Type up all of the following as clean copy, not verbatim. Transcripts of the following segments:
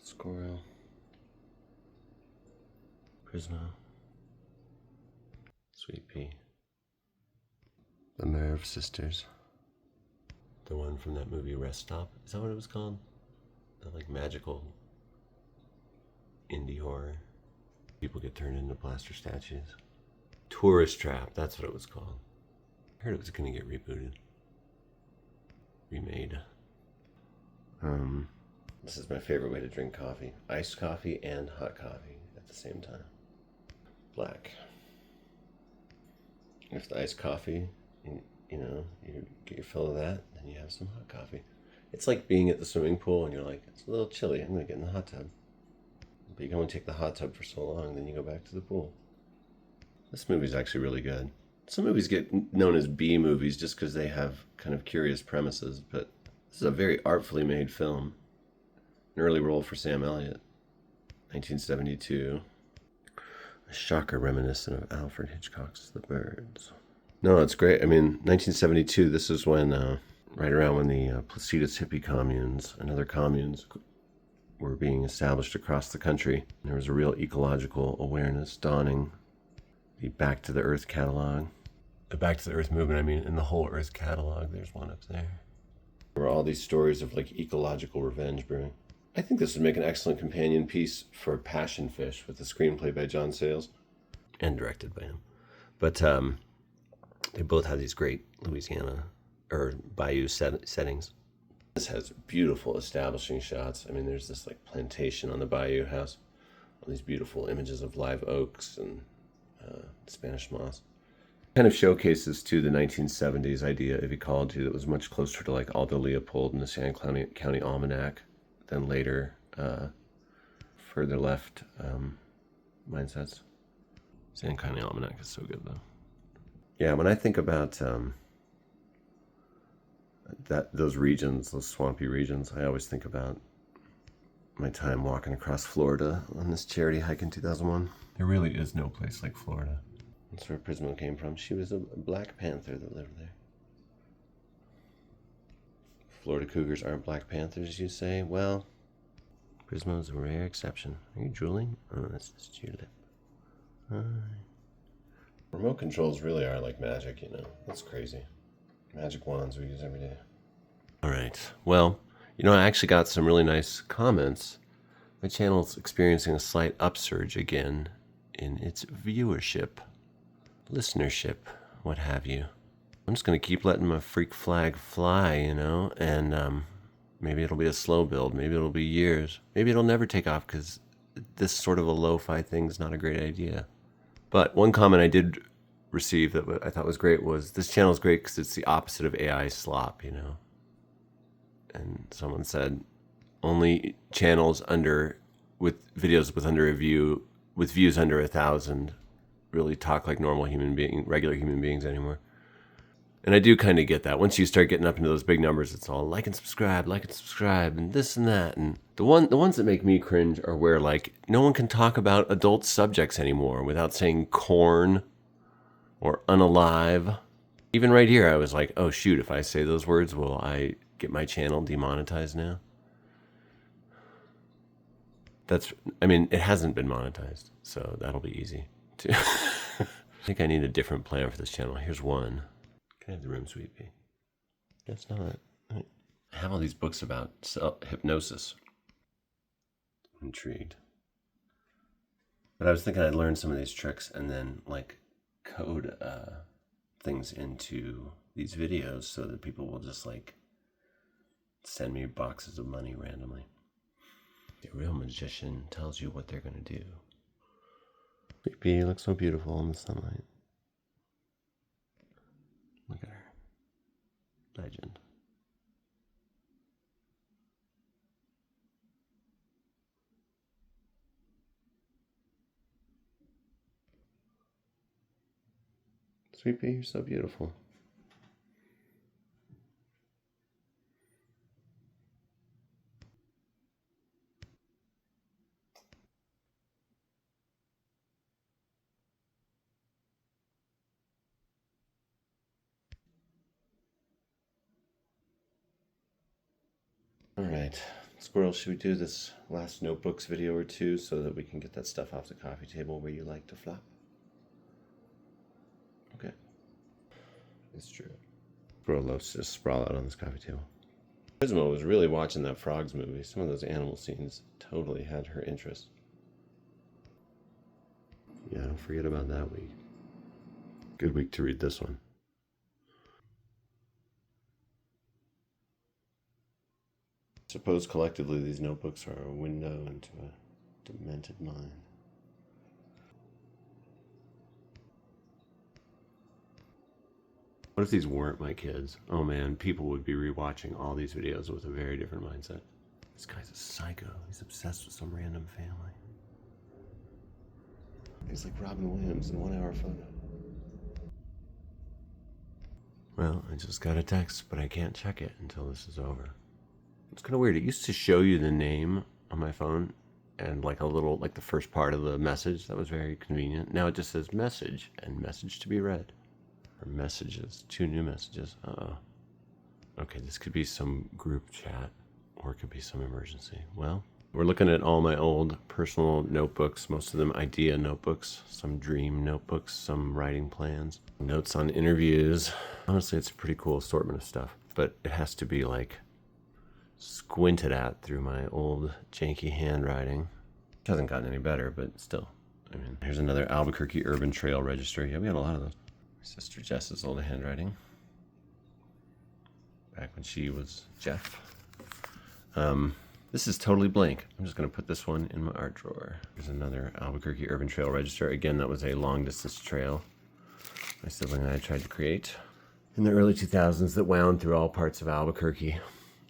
Squirrel. Prisma. Sweet Pea. The Merv sisters. The one from that movie Rest Stop. Is that what it was called? The like magical indie horror. People get turned into plaster statues. Tourist Trap, that's what it was called. I heard it was gonna get rebooted. Remade. This is my favorite way to drink coffee. Iced coffee and hot coffee at the same time. Black. If the iced coffee, you get your fill of that, then you have some hot coffee. It's like being at the swimming pool and you're like, it's a little chilly, I'm gonna get in the hot tub. But you can only take the hot tub for so long, then you go back to the pool. This movie's actually really good. Some movies get known as B movies just because they have kind of curious premises, but this is a very artfully made film. An early role for Sam Elliott. 1972. A shocker reminiscent of Alfred Hitchcock's The Birds. No, it's great. I mean, 1972, this is when, right around when the Placidus hippie communes and other communes were being established across the country. There was a real ecological awareness dawning. The Back to the Earth catalog. The Back to the Earth movement, I mean, in the whole Earth catalog, there's one up there. There were all these stories of like ecological revenge brewing. I think this would make an excellent companion piece for Passion Fish with a screenplay by John Sayles and directed by him. But they both have these great Louisiana or bayou settings. This has beautiful establishing shots. I mean, there's this like plantation on the bayou house, all these beautiful images of live oaks and Spanish moss. Kind of showcases too the 1970s idea of ecology that was much closer to like Aldo Leopold and the San County Almanac than later further left mindsets. San County Almanac is so good though. Yeah, when I think about those regions, those swampy regions, I always think about my time walking across Florida on this charity hike in 2001. There really is no place like Florida. That's where Prisma came from. She was a Black Panther that lived there. Florida Cougars aren't Black Panthers, you say? Well, Prisma is a rare exception. Are you drooling? Oh, that's just your lip. Remote controls really are like magic, you know. That's crazy. Magic wands we use every day. All right. Well, I actually got some really nice comments. My channel's experiencing a slight upsurge again in its viewership, listenership, what have you. I'm just going to keep letting my freak flag fly, and maybe it'll be a slow build. Maybe it'll be years. Maybe it'll never take off because this sort of a lo-fi thing's not a great idea. But one comment I did receive that I thought was great was, this channel is great because it's the opposite of AI slop, And someone said, only channels with videos with views under 1,000 really talk like regular human beings anymore. And I do kind of get that. Once you start getting up into those big numbers, it's all like and subscribe, and this and that. And the ones that make me cringe are where like no one can talk about adult subjects anymore without saying corn or unalive. Even right here, I was like, oh shoot, if I say those words, will I get my channel demonetized now? It hasn't been monetized, so that'll be easy too. I think I need a different plan for this channel. Here's one. Can I have the room, Sweet Pea? That's not. I have all these books about hypnosis. I'm intrigued. But I was thinking I'd learn some of these tricks and then like code things into these videos so that people will just like send me boxes of money randomly. The real magician tells you what they're gonna do. Sweet Pea looks so beautiful in the sunlight. Look at her. Legend. Sweet Pea, you're so beautiful. All right, Squirrel, should we do this last notebooks video or two so that we can get that stuff off the coffee table where you like to flop? Okay. It's true. Squirrel loves to just sprawl out on this coffee table. Prismo was really watching that Frogs movie. Some of those animal scenes totally had her interest. Yeah, don't forget about that week. Good week to read this one. Suppose collectively these notebooks are a window into a demented mind. What if these weren't my kids? Oh man, people would be rewatching all these videos with a very different mindset. This guy's a psycho. He's obsessed with some random family. He's like Robin Williams in 1 Hour Photo. Well, I just got a text, but I can't check it until this is over. It's kind of weird. It used to show you the name on my phone and like a little, like the first part of the message. That was very convenient. Now it just says message and message to be read. Or messages. 2 new messages. Uh-oh. Okay, this could be some group chat or it could be some emergency. Well, we're looking at all my old personal notebooks, most of them idea notebooks, some dream notebooks, some writing plans, notes on interviews. Honestly, it's a pretty cool assortment of stuff, but it has to be like squinted at through my old janky handwriting. It hasn't gotten any better, but still. I mean, here's another Albuquerque Urban Trail Register. Yeah, we had a lot of those. My sister Jess's old handwriting. Back when she was Jeff. This is totally blank. I'm just going to put this one in my art drawer. Here's another Albuquerque Urban Trail Register. Again, that was a long distance trail my sibling and I tried to create in the early 2000s that wound through all parts of Albuquerque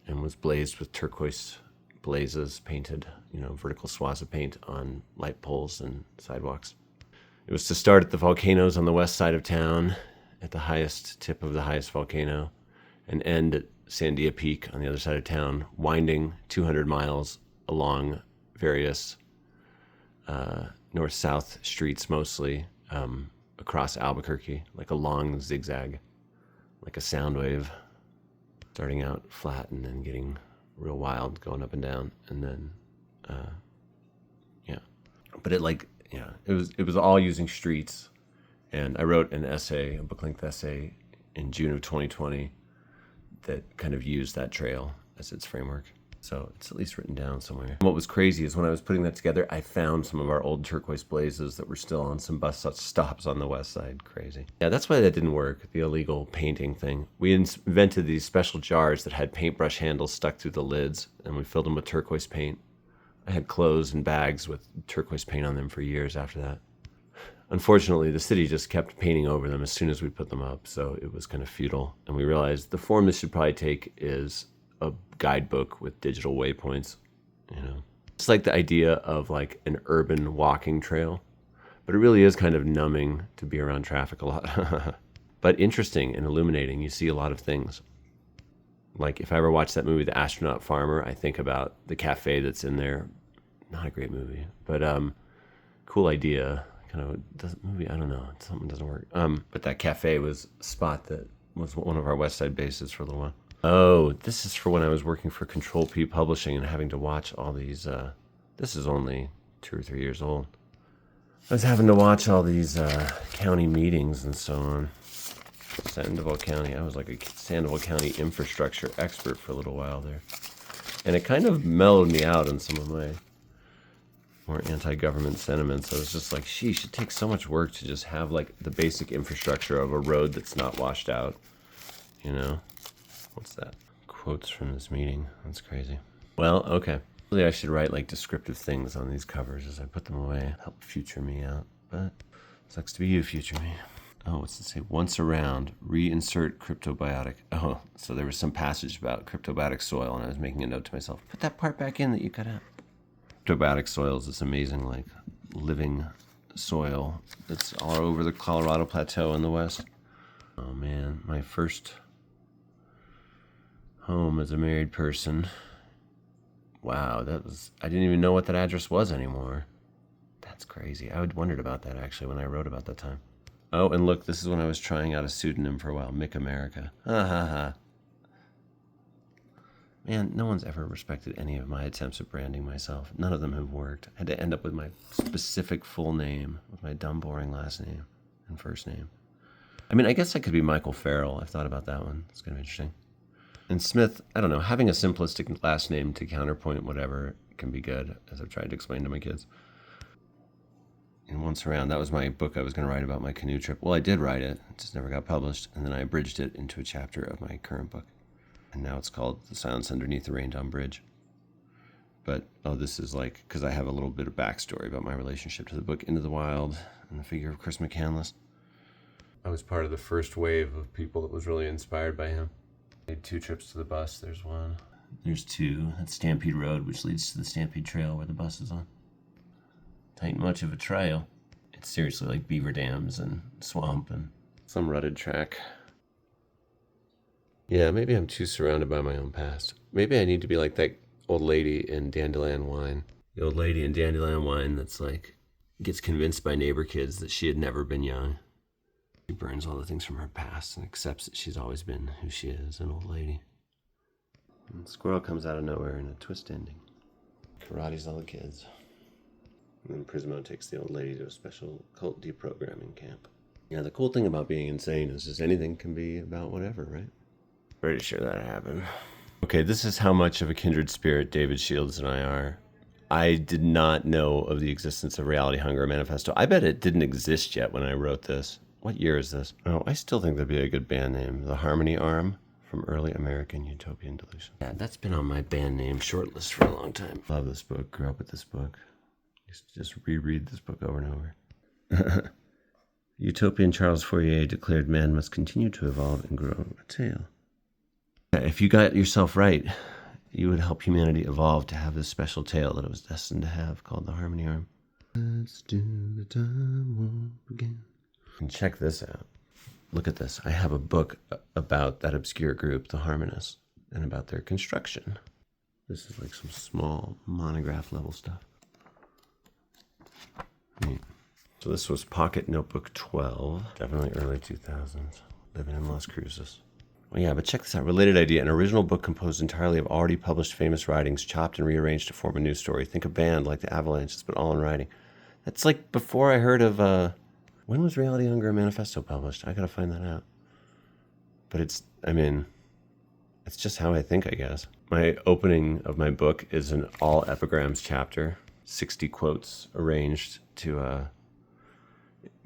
and was blazed with turquoise blazes painted, vertical swaths of paint on light poles and sidewalks. It was to start at the volcanoes on the west side of town, at the highest tip of the highest volcano, and end at Sandia Peak on the other side of town, winding 200 miles along various north-south streets mostly, across Albuquerque, like a long zigzag, like a sound wave, starting out flat and then getting real wild, going up and down, and then, yeah. But it was all using streets, and I wrote an essay, a book-length essay, in June of 2020 that kind of used that trail as its framework. So it's at least written down somewhere. What was crazy is when I was putting that together, I found some of our old turquoise blazes that were still on some bus stops on the west side. Crazy. Yeah, that's why that didn't work, the illegal painting thing. We invented these special jars that had paintbrush handles stuck through the lids, and we filled them with turquoise paint. I had clothes and bags with turquoise paint on them for years after that. Unfortunately, the city just kept painting over them as soon as we put them up, so it was kind of futile. And we realized the form this should probably take is a guidebook with digital waypoints, It's like the idea of like an urban walking trail, but it really is kind of numbing to be around traffic a lot. But interesting and illuminating. You see a lot of things. Like if I ever watch that movie, The Astronaut Farmer, I think about the cafe that's in there. Not a great movie, but cool idea. Kind of movie, I don't know, something doesn't work. But that cafe was a spot that was one of our West Side bases for a little while. Oh, this is for when I was working for Control P Publishing and having to watch all these, this is only 2 or 3 years old. I was having to watch all these county meetings and so on. Sandoval County, I was like a Sandoval County infrastructure expert for a little while there. And it kind of mellowed me out on some of my more anti-government sentiments. I was just like, sheesh, it takes so much work to just have like the basic infrastructure of a road that's not washed out, What's that? Quotes from this meeting. That's crazy. Well, okay. Really, I should write like descriptive things on these covers as I put them away. Help future me out. But sucks to be you, future me. Oh, what's it say? Once around, reinsert cryptobiotic. Oh, so there was some passage about cryptobiotic soil, and I was making a note to myself. Put that part back in that you cut out. Cryptobiotic soil is this amazing, like, living soil that's all over the Colorado Plateau in the west. Oh, man. My first home as a married person. Wow, I didn't even know what that address was anymore. That's crazy. I had wondered about that, actually, when I wrote about that time. Oh, and look, this is when I was trying out a pseudonym for a while, Mick America. Ha ha ha. Man, no one's ever respected any of my attempts at branding myself. None of them have worked. I had to end up with my specific full name, with my dumb, boring last name and first name. I mean, I guess I could be Michael Farrell. I've thought about that one. It's kind of interesting. And Smith, I don't know, having a simplistic last name to counterpoint whatever can be good, as I've tried to explain to my kids. And Once Around, that was my book I was going to write about my canoe trip. Well, I did write it. It just never got published. And then I abridged it into a chapter of my current book. And now it's called The Silence Underneath the Rain-Dawn Bridge. But, this is like, because I have a little bit of backstory about my relationship to the book Into the Wild and the figure of Chris McCandless. I was part of the first wave of people that was really inspired by him. I made 2 trips to the bus. There's one. There's 2. That's Stampede Road, which leads to the Stampede Trail where the bus is on. Ain't much of a trail. It's seriously like beaver dams and swamp and some rutted track. Yeah, maybe I'm too surrounded by my own past. Maybe I need to be like that old lady in Dandelion Wine. The old lady in Dandelion Wine that's like, gets convinced by neighbor kids that she had never been young. She burns all the things from her past and accepts that she's always been who she is, an old lady. And the squirrel comes out of nowhere in a twist ending. Karate's all the kids. And then Prismo takes the old lady to a special cult deprogramming camp. Yeah, the cool thing about being insane is just anything can be about whatever, right? Pretty sure that happened. Okay, this is how much of a kindred spirit David Shields and I are. I did not know of the existence of Reality Hunger Manifesto. I bet it didn't exist yet when I wrote this. What year is this? Oh, I still think that'd be a good band name. The Harmony Arm from Early American Utopian Delusion. Yeah, that's been on my band name shortlist for a long time. Love this book. Grew up with this book. Used to just reread this book over and over. Utopian Charles Fourier declared man must continue to evolve and grow a tail. If you got yourself right, you would help humanity evolve to have this special tail that it was destined to have, called the Harmony Arm. Let's do the time warp again. And check this out. Look at this. I have a book about that obscure group, the Harmonists, and about their construction. This is like some small monograph level stuff. Neat. So this was Pocket Notebook 12, definitely early 2000s, living in Las Cruces. Oh yeah, but check this out. Related idea. An original book composed entirely of already published famous writings, chopped and rearranged to form a new story. Think a band like the Avalanches, but all in writing. That's like before I heard of, when was Reality Hunger Manifesto published? I gotta find that out. But it's just how I think, I guess. My opening of my book is an all epigrams chapter, 60 quotes arranged to,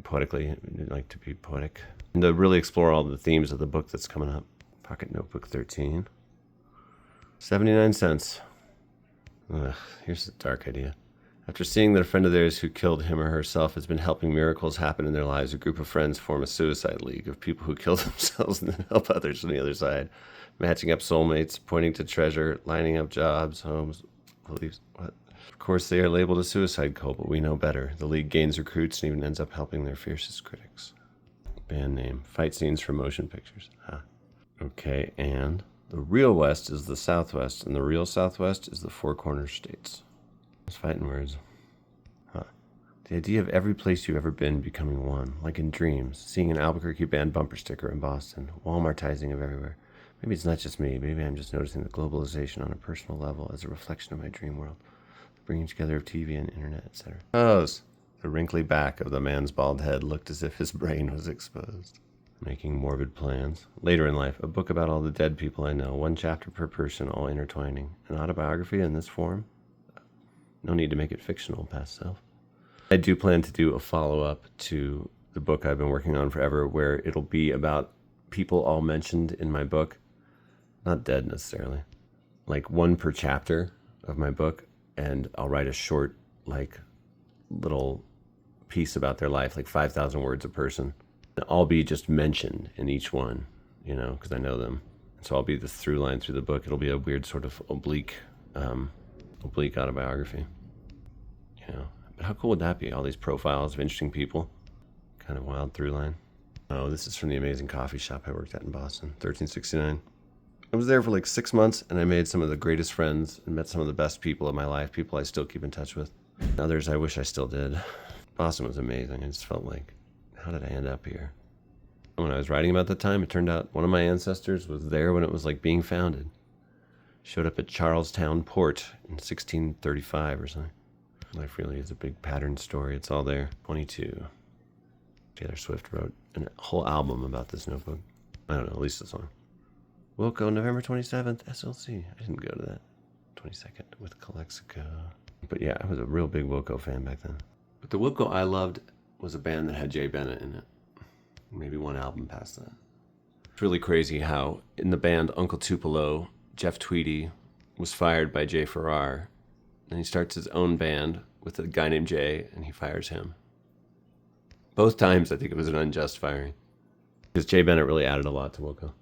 poetically, like to be poetic. And to really explore all the themes of the book that's coming up. Pocket Notebook 13. 79 cents. Ugh, here's a dark idea. After seeing that a friend of theirs who killed him or herself has been helping miracles happen in their lives, a group of friends form a suicide league of people who kill themselves and then help others on the other side. Matching up soulmates, pointing to treasure, lining up jobs, homes, beliefs. What? Of course, they are labeled a suicide cult, but we know better. The league gains recruits and even ends up helping their fiercest critics. Band name. Fight scenes from motion pictures. Okay, and the real West is the Southwest, and the real Southwest is the Four Corners States. It's fighting words. The idea of every place you've ever been becoming one, like in dreams, seeing an Albuquerque band bumper sticker in Boston, Walmartizing of everywhere. Maybe it's not just me. Maybe I'm just noticing the globalization on a personal level as a reflection of my dream world, the bringing together of TV and internet, etc. The wrinkly back of the man's bald head looked as if his brain was exposed. Making morbid plans. Later in life, a book about all the dead people I know, 1 chapter per person, all intertwining. An autobiography in this form? No need to make it fictional, past self. I do plan to do a follow-up to the book I've been working on forever, where it'll be about people all mentioned in my book. Not dead necessarily. Like 1 per chapter of my book, and I'll write a short, like, little piece about their life, like 5,000 words a person. I'll be just mentioned in each one, because I know them. So I'll be the through line through the book. It'll be a weird sort of oblique autobiography. But how cool would that be? All these profiles of interesting people. Kind of wild through line. Oh, this is from the amazing coffee shop I worked at in Boston, 1369. I was there for like 6 months, and I made some of the greatest friends and met some of the best people of my life, people I still keep in touch with. Others I wish I still did. Boston was amazing. I just felt like, how did I end up here? When I was writing about that time, it turned out one of my ancestors was there when it was like being founded. Showed up at Charlestown Port in 1635 or something. Life really is a big pattern story. It's all there. 22. Taylor Swift wrote a whole album about this notebook. I don't know, at least this one. Wilco, November 27th, SLC. I didn't go to that. 22nd with Calexico. But yeah, I was a real big Wilco fan back then. But the Wilco I loved was a band that had Jay Bennett in it. Maybe one album past that. It's really crazy how in the band Uncle Tupelo, Jeff Tweedy was fired by Jay Farrar. And he starts his own band with a guy named Jay, and he fires him. Both times I think it was an unjust firing. Because Jay Bennett really added a lot to Wilco.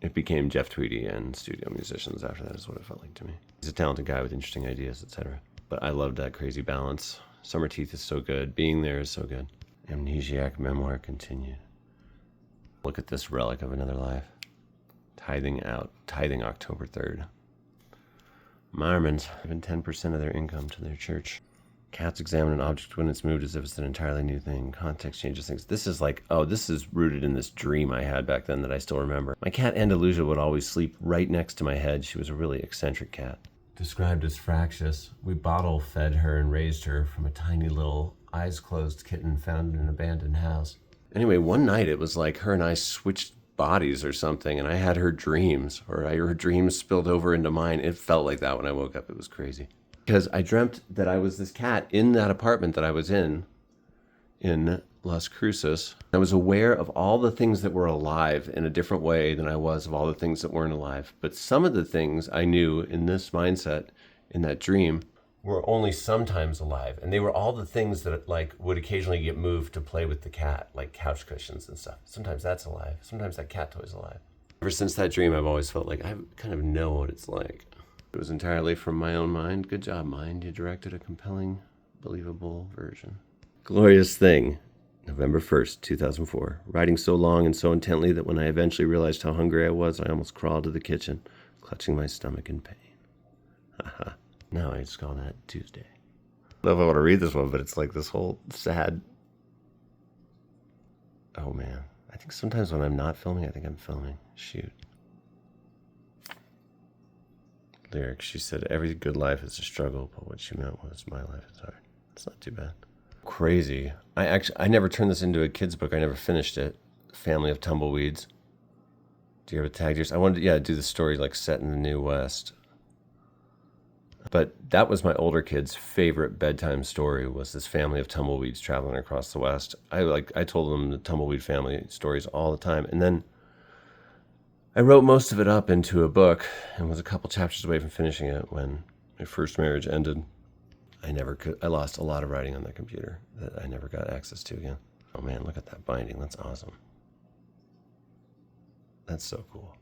It became Jeff Tweedy and studio musicians after that is what it felt like to me. He's a talented guy with interesting ideas, etc. But I loved that crazy balance. Summer Teeth is so good. Being There is so good. Amnesiac Memoir continued. Look at this relic of another life. Tithing October 3rd. Mormons giving 10% of their income to their church. Cats examine an object when it's moved as if it's an entirely new thing. Context changes things. This is like, oh, this is rooted in this dream I had back then that I still remember. My cat Andalusia would always sleep right next to my head. She was a really eccentric cat. Described as fractious, we bottle fed her and raised her from a tiny little eyes closed kitten found in an abandoned house. Anyway, one night it was like her and I switched bodies or something, and I had her dreams, or her dreams spilled over into mine. It felt like that when I woke up. It was crazy. Because I dreamt that I was this cat in that apartment that I was in Las Cruces. I was aware of all the things that were alive in a different way than I was of all the things that weren't alive. But some of the things I knew in this mindset, in that dream, were only sometimes alive. And they were all the things that like would occasionally get moved to play with the cat, like couch cushions and stuff. Sometimes that's alive. Sometimes that cat toy's alive. Ever since that dream, I've always felt like I kind of know what it's like. It was entirely from my own mind. Good job, mind. You directed a compelling, believable version. Glorious Thing, November 1st, 2004. Writing so long and so intently that when I eventually realized how hungry I was, I almost crawled to the kitchen, clutching my stomach in pain. Haha. Now I just call that Tuesday. I don't know if I want to read this one, but it's like this whole sad... Oh, man. I think sometimes when I'm not filming, I think I'm filming. Shoot. Lyrics. She said, every good life is a struggle, but what she meant was my life is hard. It's not too bad. Crazy. I never turned this into a kid's book. I never finished it. Family of Tumbleweeds. Do you have a tag deers? I wanted to, do the story like set in the New West. But that was my older kids' favorite bedtime story, was this family of tumbleweeds traveling across the West. I told them the tumbleweed family stories all the time. And then I wrote most of it up into a book and was a couple chapters away from finishing it when my first marriage ended. I lost a lot of writing on that computer that I never got access to again. Oh man, look at that binding. That's awesome. That's so cool.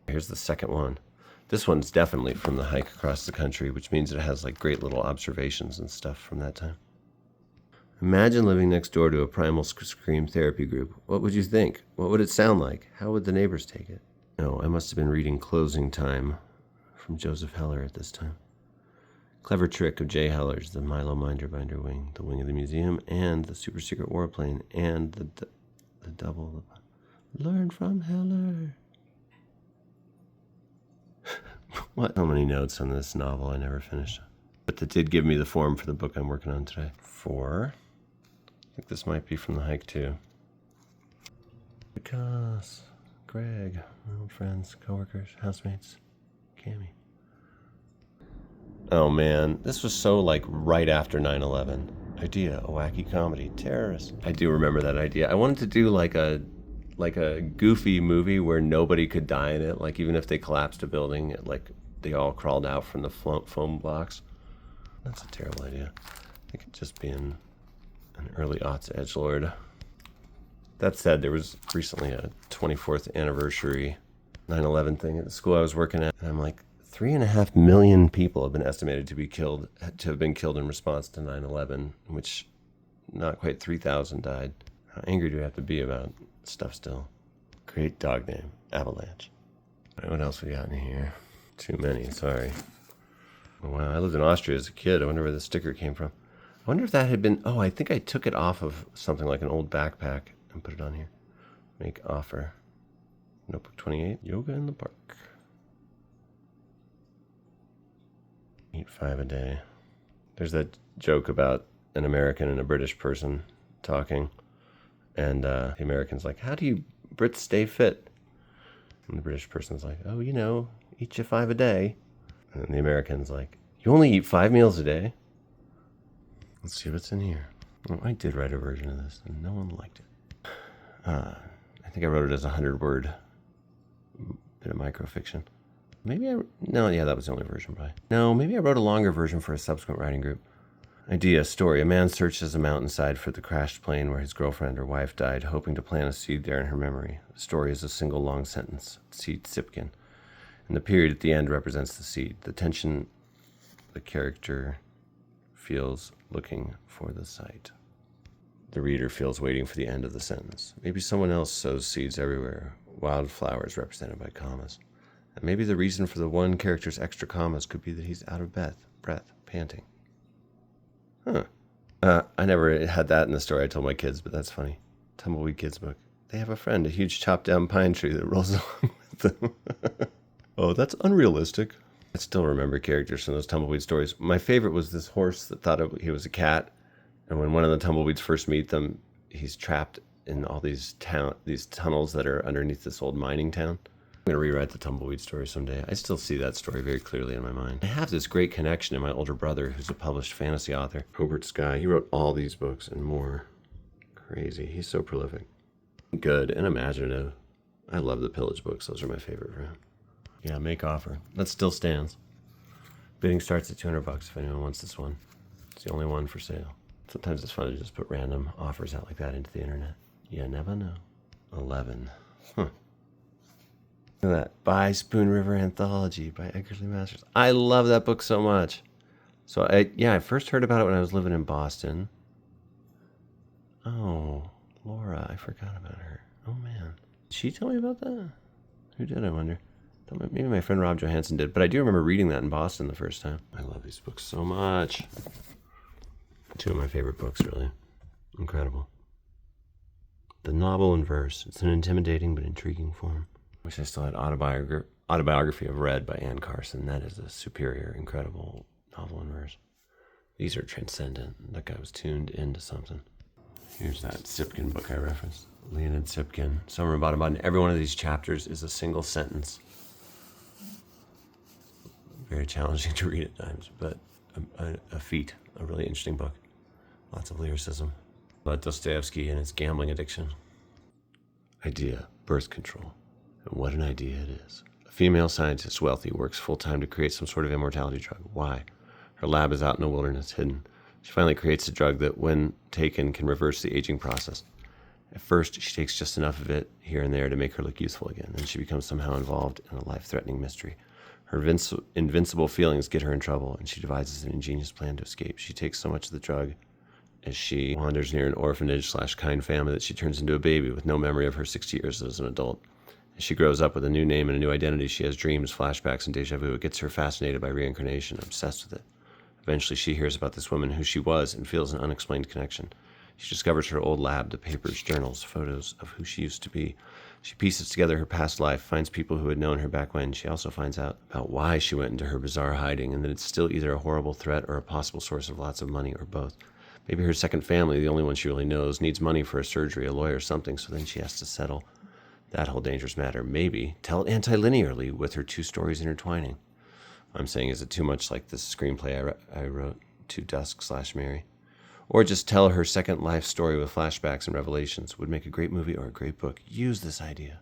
Here's the second one. This one's definitely from the hike across the country, which means it has like great little observations and stuff from that time. Imagine living next door to a primal scream therapy group. What would you think? What would it sound like? How would the neighbors take it? No, I must have been reading Closing Time from Joseph Heller at this time. Clever trick of Jay Heller's The Milo Minder Binder Wing, the wing of the museum, and the super secret warplane, and the double. Learn from Heller. What? So many notes on this novel I never finished. But that did give me the form for the book I'm working on today. 4. I think this might be from the hike too. Because Greg, my old friends, coworkers, housemates, Cammy. Oh man, this was so like right after 9/11. Idea, a wacky comedy, terrorist. I do remember that idea. I wanted to do like a goofy movie where nobody could die in it. Like even if they collapsed a building, like they all crawled out from the foam blocks. That's a terrible idea. I could just be an early aughts edgelord. That said, there was recently a 24th anniversary 9/11 thing at the school I was working at, and I'm like, 3.5 million people have been estimated to have been killed in response to 9/11, which not quite 3,000 died. How angry do we have to be about stuff still? Great dog name, Avalanche. All right, what else we got in here? Too many, sorry. Oh, wow, I lived in Austria as a kid. I wonder where the sticker came from. I wonder if that had been, I think I took it off of something like an old backpack and put it on here. Make offer. Notebook 28, yoga in the park. Eat 5 a day. There's that joke about an American and a British person talking. And the American's like, how do you Brits stay fit? And the British person's like, oh, eat you 5 a day. And the American's like, you only eat 5 meals a day? Let's see what's in here. Well, I did write a version of this, and no one liked it. I think I wrote it as a 100-word bit of microfiction. That was the only version, probably. No, maybe I wrote a longer version for a subsequent writing group. Idea, story. A man searches a mountainside for the crashed plane where his girlfriend or wife died, hoping to plant a seed there in her memory. The story is a single long sentence. Seed Sipkin. And the period at the end represents the seed. The tension the character feels looking for the site. The reader feels waiting for the end of the sentence. Maybe someone else sows seeds everywhere, wildflowers represented by commas. And maybe the reason for the one character's extra commas could be that he's out of breath, panting. I never had that in the story I told my kids, but that's funny. Tumbleweed Kids book. They have a friend, a huge chopped down pine tree that rolls along with them. Oh, that's unrealistic. I still remember characters from those Tumbleweed stories. My favorite was this horse that thought he was a cat. And when one of the Tumbleweeds first meet them, he's trapped in all these tunnels that are underneath this old mining town. I'm going to rewrite the Tumbleweed story someday. I still see that story very clearly in my mind. I have this great connection to my older brother, who's a published fantasy author. Hobart Sky. He wrote all these books and more. Crazy. He's so prolific. Good and imaginative. I love the Pillage books. Those are my favorite for him. Yeah, make offer. That still stands. Bidding starts at $200 if anyone wants this one. It's the only one for sale. Sometimes it's fun to just put random offers out like that into the internet. You never know. 11. Look at that. By Spoon River Anthology by Edgar Lee Masters. I love that book so much. So I first heard about it when I was living in Boston. Oh, Laura, I forgot about her. Oh man. Did she tell me about that? Who did, I wonder? Maybe my friend Rob Johansson did, but I do remember reading that in Boston the first time. I love these books so much. Two of my favorite books, really. Incredible. The novel in verse. It's an intimidating but intriguing form. Wish I still had Autobiography of Red by Anne Carson. That is a superior, incredible novel in verse. These are transcendent. That guy was tuned into something. Here's that Sipkin book I referenced. Leonid Sipkin. Summer of Audubon. Every one of these chapters is a single sentence. Very challenging to read at times, but a feat. A really interesting book. Lots of lyricism. About Dostoevsky and his gambling addiction. Idea. Birth control. And what an idea it is. A female scientist, wealthy, works full-time to create some sort of immortality drug. Why? Her lab is out in the wilderness, hidden. She finally creates a drug that, when taken, can reverse the aging process. At first, she takes just enough of it here and there to make her look youthful again. Then she becomes somehow involved in a life-threatening mystery. Her invincible feelings get her in trouble, and she devises an ingenious plan to escape. She takes so much of the drug as she wanders near an orphanage/kind family that she turns into a baby with no memory of her 60 years as an adult. As she grows up with a new name and a new identity, she has dreams, flashbacks, and deja vu. It gets her fascinated by reincarnation, obsessed with it. Eventually, she hears about this woman, who she was, and feels an unexplained connection. She discovers her old lab, the papers, journals, photos of who she used to be. She pieces together her past life, finds people who had known her back when. She also finds out about why she went into her bizarre hiding, and that it's still either a horrible threat or a possible source of lots of money, or both. Maybe her second family, the only one she really knows, needs money for a surgery, a lawyer, something, so then she has to settle that whole dangerous matter. Maybe tell it antilinearly with her two stories intertwining. I'm saying, is it too much like this screenplay I wrote, To Dusk/Mary? Or just tell her second life story with flashbacks and revelations. Would make a great movie or a great book. Use this idea.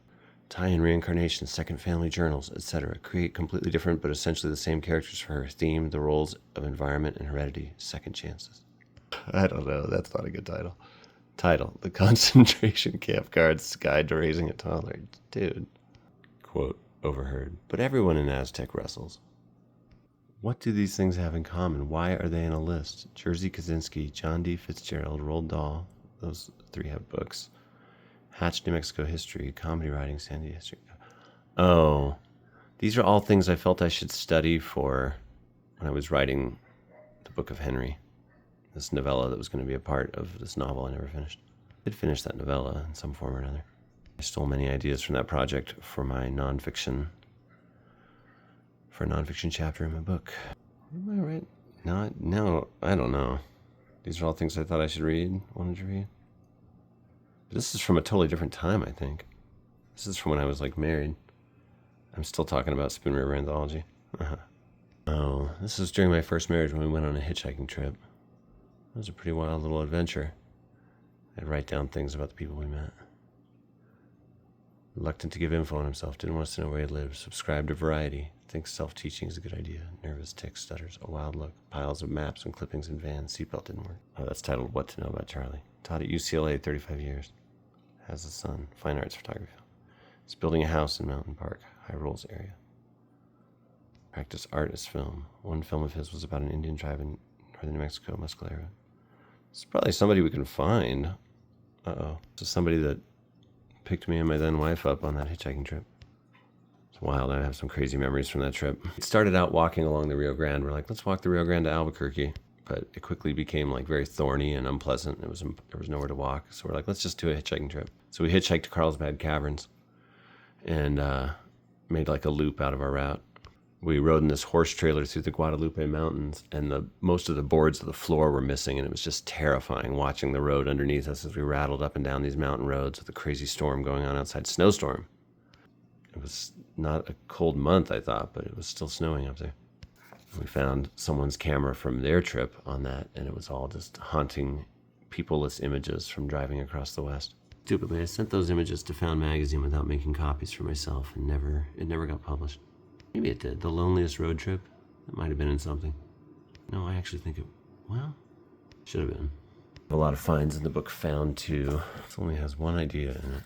Tie in reincarnation, second family journals, etc. Create completely different but essentially the same characters for her. Theme, the roles of environment and heredity, second chances. I don't know. That's not a good title. Title, The Concentration Camp Guard's Guide to Raising a Toddler. Dude. Quote, overheard. But everyone in Aztec wrestles. What do these things have in common? Why are they in a list? Jerzy Kosinski, John D. Fitzgerald, Roald Dahl. Those three have books. Hatch, New Mexico History, Comedy Writing, Sandy History. Oh, these are all things I felt I should study for when I was writing the Book of Henry. This novella that was going to be a part of this novel I never finished. I did finish that novella in some form or another. I stole many ideas from that project for a nonfiction chapter in my book. Am I right? No, I don't know. These are all things I thought I should read, wanted to read. But this is from a totally different time, I think. This is from when I was like married. I'm still talking about Spoon River Anthology. Oh, this is during my first marriage when we went on a hitchhiking trip. It was a pretty wild little adventure. I'd write down things about the people we met. Reluctant to give info on himself, didn't want us to know where he lived. Subscribed to Variety, thinks self-teaching is a good idea. Nervous, tics, stutters, a wild look. Piles of maps and clippings in van. Seatbelt didn't work. Oh, that's titled What to Know About Charlie. Taught at UCLA 35 years. Has a son. Fine arts photography. Is building a house in Mountain Park, High Rolls area. Practice art as film. One film of his was about an Indian tribe in northern New Mexico, Mescalero. It's probably somebody we can find. Uh-oh. This is somebody that picked me and my then wife up on that hitchhiking trip. It's wild. I have some crazy memories from that trip. It started out walking along the Rio Grande. We're like, let's walk the Rio Grande to Albuquerque. But it quickly became like very thorny and unpleasant. There was nowhere to walk. So we're like, let's just do a hitchhiking trip. So we hitchhiked to Carlsbad Caverns and made like a loop out of our route. We rode in this horse trailer through the Guadalupe Mountains, and most of the boards of the floor were missing, and it was just terrifying watching the road underneath us as we rattled up and down these mountain roads with a crazy storm going on outside. Snowstorm. It was not a cold month, I thought, but it was still snowing up there. We found someone's camera from their trip on that, and it was all just haunting, peopleless images from driving across the West. Stupidly, I sent those images to Found Magazine without making copies for myself, and it never got published. Maybe it did. The Loneliest Road Trip? It might have been in something. No, I actually think should have been. A lot of finds in the book Found too. It only has one idea in it.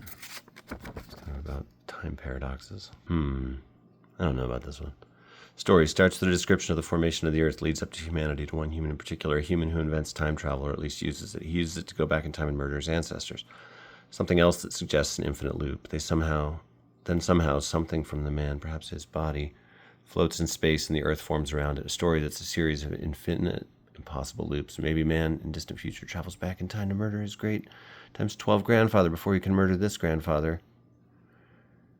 It's kind of about time paradoxes. I don't know about this one. Story starts with a description of the formation of the Earth, leads up to humanity, to one human in particular, a human who invents time travel, or at least uses it. He uses it to go back in time and murder his ancestors. Something else that suggests an infinite loop. Then somehow something from the man, perhaps his body, floats in space and the Earth forms around it. A story that's a series of infinite, impossible loops. Maybe man in distant future travels back in time to murder his great times 12 grandfather before he can murder this grandfather.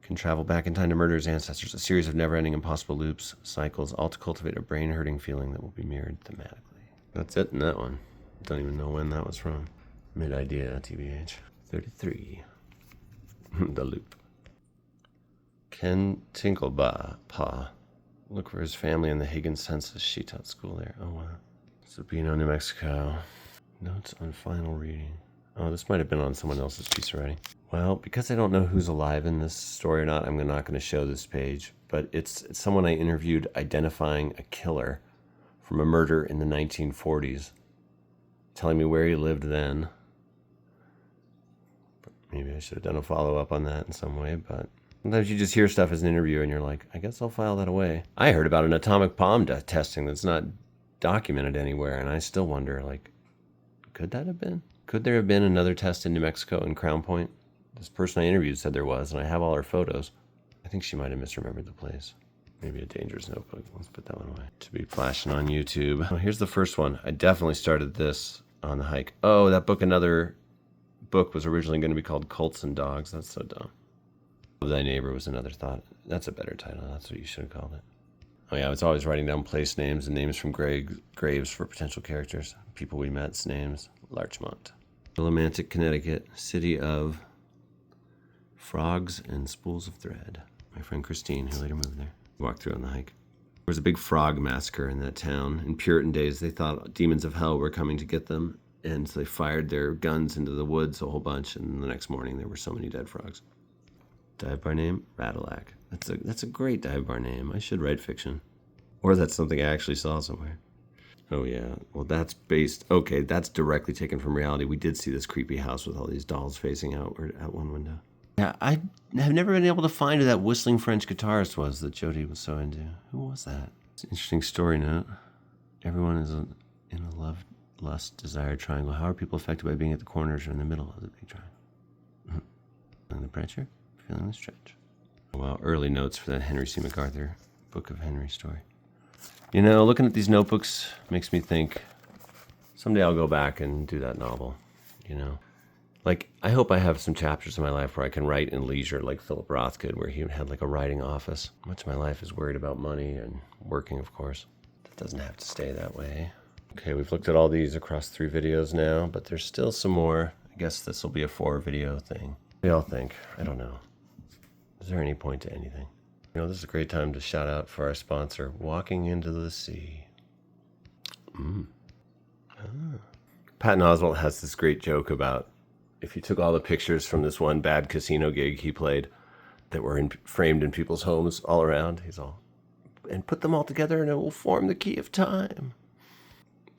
Can travel back in time to murder his ancestors. A series of never-ending impossible loops, cycles, all to cultivate a brain-hurting feeling that will be mirrored thematically. That's it in that one. Don't even know when that was from. Mid-idea, TBH. 33. The loop. Ken Tinklebaugh. Look for his family in the Higgins Census. She taught school there. Oh, wow. Sabino, New Mexico. Notes on final reading. Oh, this might have been on someone else's piece of writing. Well, because I don't know who's alive in this story or not, I'm not going to show this page. But it's someone I interviewed identifying a killer from a murder in the 1940s. Telling me where he lived then. But maybe I should have done a follow-up on that in some way, but... Sometimes you just hear stuff as an interviewer and you're like, I guess I'll file that away. I heard about an atomic bomb testing that's not documented anywhere, and I still wonder, like, could that have been? Could there have been another test in New Mexico in Crown Point? This person I interviewed said there was, and I have all her photos. I think she might have misremembered the place. Maybe a dangerous notebook. Let's put that one away. To be flashing on YouTube. Oh, here's the first one. I definitely started this on the hike. Oh, that book, another book was originally going to be called Cults and Dogs. That's so dumb. Thy Neighbor was another thought. That's a better title. That's what you should have called it. Oh yeah, I was always writing down place names and names from graves for potential characters. People we met's names. Larchmont. Willimantic, Connecticut. City of Frogs and Spools of Thread. My friend Christine, who later moved there. Walked through on the hike. There was a big frog massacre in that town. In Puritan days, they thought demons of hell were coming to get them, and so they fired their guns into the woods a whole bunch, and the next morning there were so many dead frogs. Dive bar name? Radillac. That's a great dive bar name. I should write fiction. Or that's something I actually saw somewhere. Oh yeah, well that's directly taken from reality. We did see this creepy house with all these dolls facing outward out one window. Yeah, I have never been able to find who that whistling French guitarist was that Jody was so into. Who was that? It's an interesting story note. Everyone is in a love, lust, desire triangle. How are people affected by being at the corners or in the middle of the big triangle? Feeling the pressure? Feeling the stretch. Well, early notes for that Henry C. MacArthur Book of Henry story. You know, looking at these notebooks makes me think someday I'll go back and do that novel, you know. Like, I hope I have some chapters in my life where I can write in leisure like Philip Roth could, where he had like a writing office. Much of my life is worried about money and working, of course. The Doesn't have to stay that way. Okay, we've looked at all these across 3 videos now, but there's still some more. I guess this will be a 4-video thing. What do y'all think? I don't know. Is there any point to anything? You know, this is a great time to shout out for our sponsor, Walking into the Sea. Patton Oswalt has this great joke about if you took all the pictures from this one bad casino gig he played that were framed in people's homes all around, and put them all together and it will form the key of time.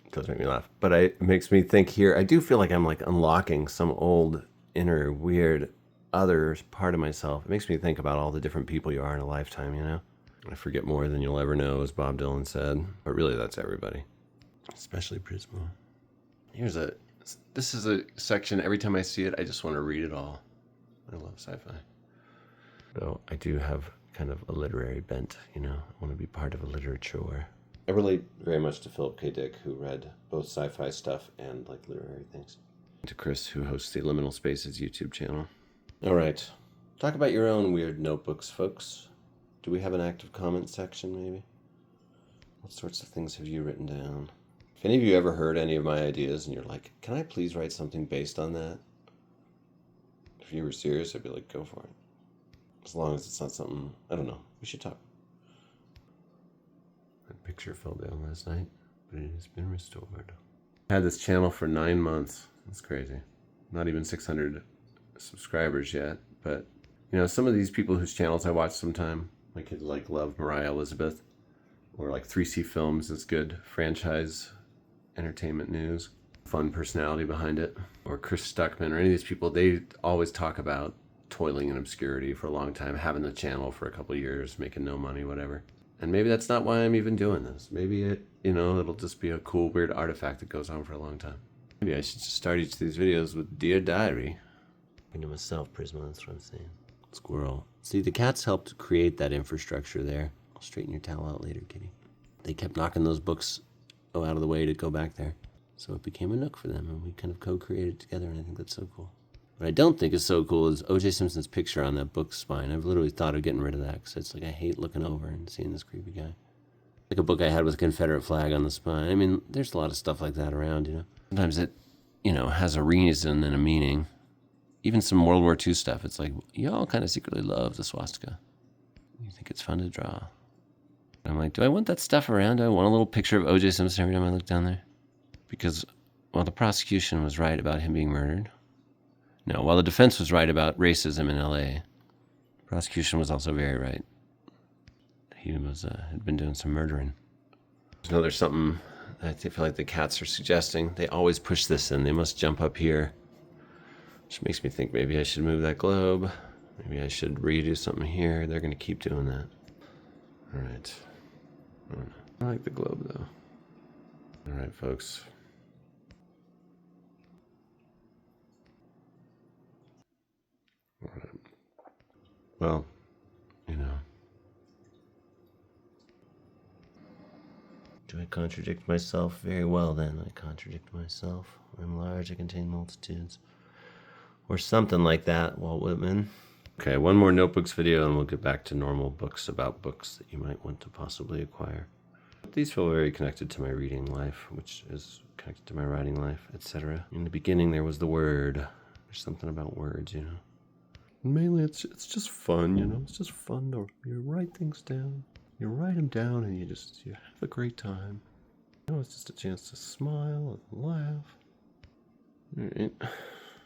It does make me laugh. But it makes me think here, I do feel like I'm like unlocking some old inner weird other part of myself. It makes me think about all the different people you are in a lifetime, you know? I forget more than you'll ever know, as Bob Dylan said. But really, that's everybody. Especially Prismo. This is a section, every time I see it, I just want to read it all. I love sci-fi. Though I do have kind of a literary bent, you know? I want to be part of a literature. I relate very much to Philip K. Dick, who read both sci-fi stuff and like literary things. To Chris, who hosts the Liminal Spaces YouTube channel. All right. Talk about your own weird notebooks, folks. Do we have an active comment section, maybe? What sorts of things have you written down? If any of you ever heard any of my ideas and you're like, can I please write something based on that? If you were serious, I'd be like, go for it. As long as it's not something, I don't know. We should talk. That picture fell down last night, but it has been restored. I had this channel for 9 months. It's crazy. Not even 600 subscribers yet, but you know, some of these people whose channels I watch sometime, my kids like love Mariah Elizabeth, or like 3C Films is good franchise entertainment news, fun personality behind it, or Chris Stuckman, or any of these people. They always talk about toiling in obscurity for a long time, having the channel for a couple of years, making no money, whatever. And maybe that's not why I'm even doing this. Maybe it, you know, it'll just be a cool weird artifact that goes on for a long time. Maybe I should just start each of these videos with Dear Diary. To myself, Prisma, that's what I'm saying. Squirrel. See, the cats helped create that infrastructure there. I'll straighten your towel out later, kitty. They kept knocking those books out of the way to go back there. So it became a nook for them, and we kind of co-created together, and I think that's so cool. What I don't think is so cool is O.J. Simpson's picture on that book spine. I've literally thought of getting rid of that, because it's like I hate looking over and seeing this creepy guy. Like a book I had with a Confederate flag on the spine. I mean, there's a lot of stuff like that around, you know. Sometimes it, you know, has a reason and a meaning. Even some World War II stuff, it's like, y'all kind of secretly love the swastika. You think it's fun to draw. I'm like, do I want that stuff around? Do I want a little picture of O.J. Simpson every time I look down there? Because while the prosecution was right about him being murdered, no, while the defense was right about racism in L.A., the prosecution was also very right. He was had been doing some murdering. You know, there's something I feel like the cats are suggesting. They always push this in. They must jump up here. Which makes me think maybe I should move that globe. Maybe I should redo something here. They're going to keep doing that. All right. I don't know. I like the globe, though. All right, folks. All right. Well, you know. Do I contradict myself? Very well, then. I contradict myself. I'm large, I contain multitudes. Or something like that, Walt Whitman. Okay, one more notebooks video and we'll get back to normal books about books that you might want to possibly acquire. These feel very connected to my reading life, which is connected to my writing life, etc. In the beginning there was the word. There's something about words, you know. And mainly it's just fun, you know. It's just fun to you write things down. You write them down and you have a great time. You know, it's just a chance to smile and laugh. All right.